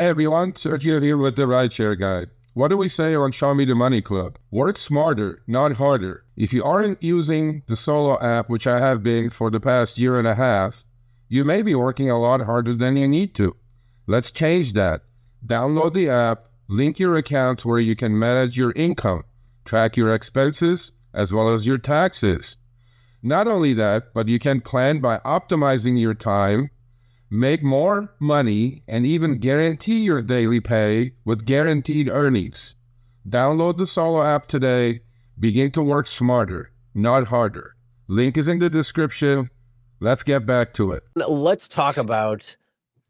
Hey everyone, Sergio here with the Rideshare Guide. What do we say on Show Me the Money Club? Work smarter, not harder. If you aren't using the Solo app, which I have been for the past year and a half, you may be working a lot harder than you need to. Let's change that. Download the app, link your account where you can manage your income, track your expenses, as well as your taxes. Not only that, but you can plan by optimizing your time, make more money, and even guarantee your daily pay with guaranteed earnings. Download the Solo app today. Begin to work smarter, not harder. Link is in the description. Let's get back to it. Let's talk about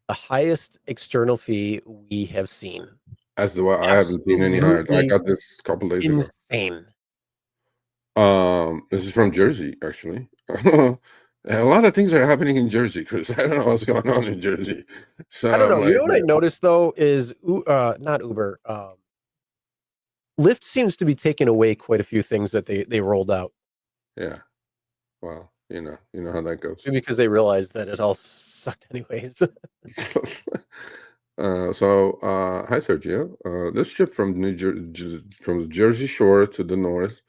the highest external fee we have seen. As the I haven't seen any higher. I got this a couple days ago. Insane. This is from Jersey, actually. A lot of things are happening in Jersey, Chris. I don't know what's going on in Jersey. So I don't know. You know what I noticed though is not Uber. Lyft seems to be taking away quite a few things that they rolled out. Yeah. Well, you know how that goes. Maybe because they realized that it all sucked anyways. Hi Sergio. This trip from from the Jersey Shore to the north.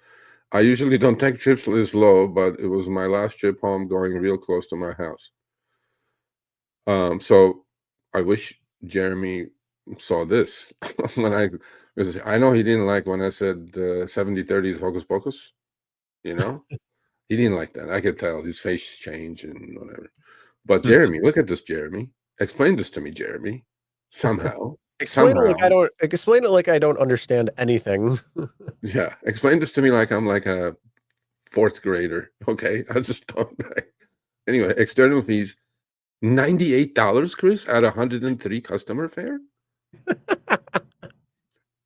I usually don't take trips this low, but it was my last trip home going real close to my house. So I wish Jeremy saw this when I know he didn't like when I said 70-30 is hocus pocus, you know? He didn't like that. I could tell his face changed and whatever. But Jeremy, look at this, Jeremy. Explain this to me, Jeremy. Somehow. Explain it like I don't understand anything. Yeah, explain this to me like I'm like a fourth grader. Okay, I just don't. Anyway, external fees, $98, Chris, at 103 customer fare.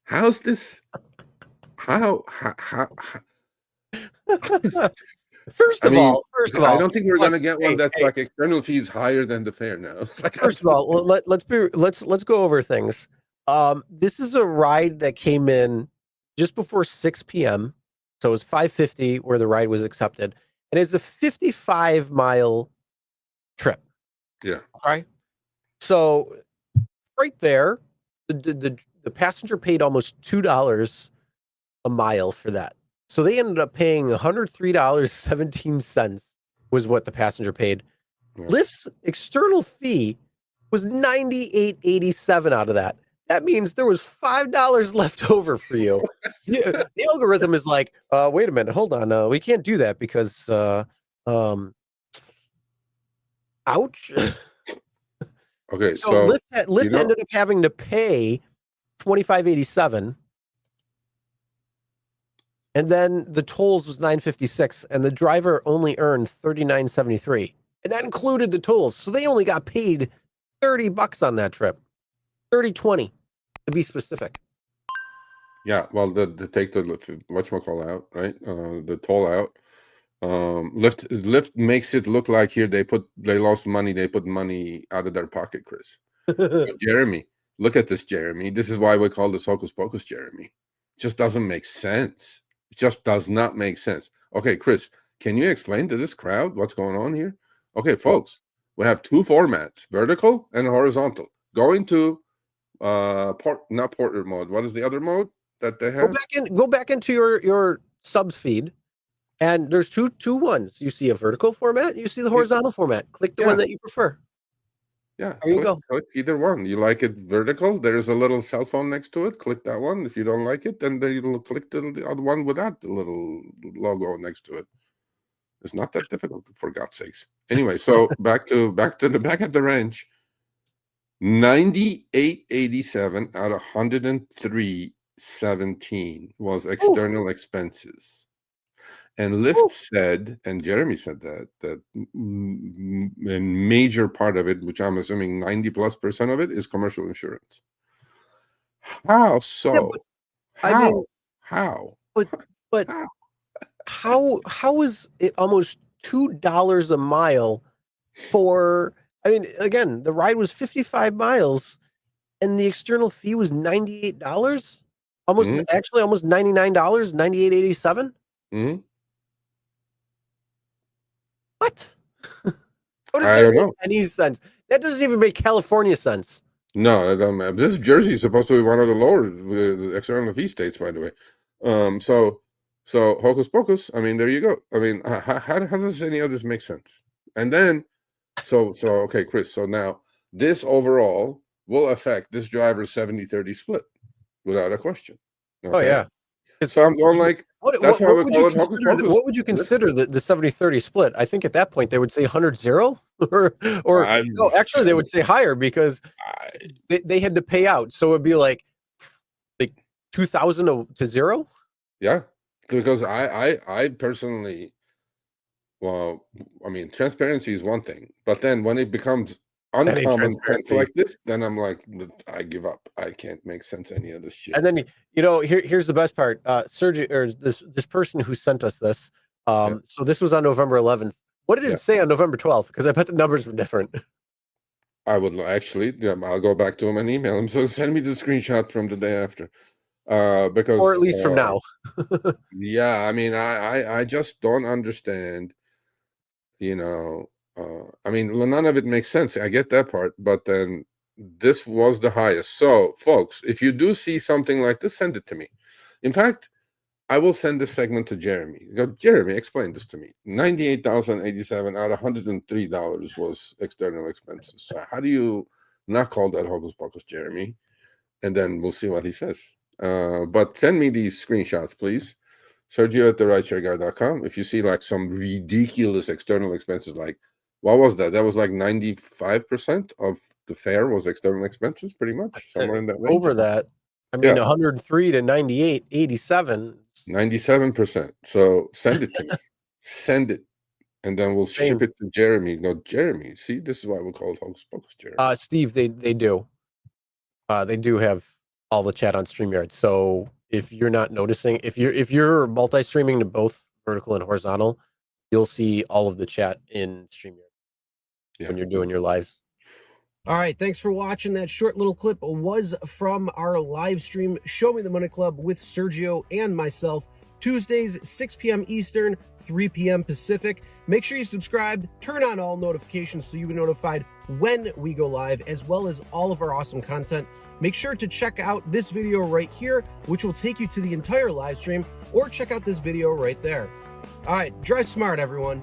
How's this? How? First of all, I don't think we're gonna get one that's like external fees higher than the fare now. First of all, let's go over things. This is a ride that came in just before 6 p.m. So it was 5:50 where the ride was accepted, and it's a 55-mile trip. Yeah. Right. So right there, the passenger paid almost $2 a mile for that. So they ended up paying $103.17 was what the passenger paid. Yeah. Lyft's external fee was $98.87 out of that. That means there was $5 left over for you. The algorithm is like, wait a minute, hold on. We can't do that because ouch. Okay, so Lyft ended up having to pay $25.87. And then the tolls was $9.56, and the driver only earned $39.73, and that included the tolls. So they only got paid $30 on that trip, $30.20 to be specific. Yeah, well, the take the whatchamacall out, right? The toll out. Lyft makes it look like here they lost money. They put money out of their pocket, Chris. So Jeremy, look at this, Jeremy. This is why we call this hocus pocus, Jeremy. It just doesn't make sense. It just does not make sense. Okay, Chris, can you explain to this crowd what's going on here? Okay, folks, we have two formats, vertical and horizontal. Going to not portrait mode. What is the other mode that they have? Go back into your subs feed, and there's two ones. You see a vertical format, you see the horizontal format. Click the one that you prefer. Yeah, there you go. Click either one. You like it vertical, there's a little cell phone next to it. Click that one. If you don't like it, then you'll click the other one without the little logo next to it. It's not that difficult, for God's sakes. Anyway, so back at the ranch. 98.87 out of 103.17 was external expenses. And Lyft said, and Jeremy said that a major part of it, which I'm assuming 90+% of it, is commercial insurance. How so? Yeah, how? But how is it almost $2 a mile for? I mean, again, the ride was 55 miles, and the external fee was $98. Almost $99, $98.87. Mm-hmm. What? How does that make any sense? That doesn't even make California sense. No, this Jersey is supposed to be one of the lower the external fee states, by the way. So hocus pocus. I mean, there you go. I mean, how does any of this make sense? And then, so okay, Chris. So now this overall will affect this driver's 70-30 split without a question. Okay? Oh yeah. So I'm going like, that's why we call it hocus pocus. What would you consider the 70-30 split? I think at that point they would say 100-0 or no, actually they would say higher because they had to pay out. So it'd be like 2,000 to 0. Yeah, because I personally, well, I mean, transparency is one thing, but then when it becomes uncommon sense like this, then I'm like, I give up. I can't make sense any of this shit. And then here's the best part. Sergio, or this person who sent us this. So this was on November 11th. What did it say on November 12th? Because I bet the numbers were different. I would actually, I'll go back to him and email him. So send me the screenshot from the day after, because, or at least from now. Yeah, I mean, I just don't understand. I mean, none of it makes sense. I get that part, but then this was the highest. So, folks, if you do see something like this, send it to me. In fact, I will send this segment to Jeremy. Go, Jeremy, explain this to me. $98,087 out of $103 was external expenses. So how do you not call that hocus pocus, Jeremy? And then we'll see what he says. But send me these screenshots, please. Sergio at therideshareguy.com. If you see like some ridiculous external expenses, like what was that? That was like 95% of the fare was external expenses, pretty much somewhere in that range. Over that. I mean, 103 to 98, 87. 97%. So send it to me. Send it. And then we'll ship it to Jeremy. Go, Jeremy, see, this is why we call it hocus pocus, Jeremy. Steve, they do. They do have all the chat on StreamYard. So if you're not noticing, if you're multi-streaming to both vertical and horizontal, you'll see all of the chat in StreamYard when you're doing your lives. All right, thanks for watching. That short little clip was from our live stream, Show Me the Money Club with Sergio and myself, Tuesdays, 6 p.m. Eastern, 3 p.m. Pacific. Make sure you subscribe, turn on all notifications so you'll be notified when we go live, as well as all of our awesome content. Make sure to check out this video right here, which will take you to the entire live stream, or check out this video right there. All right, drive smart, everyone.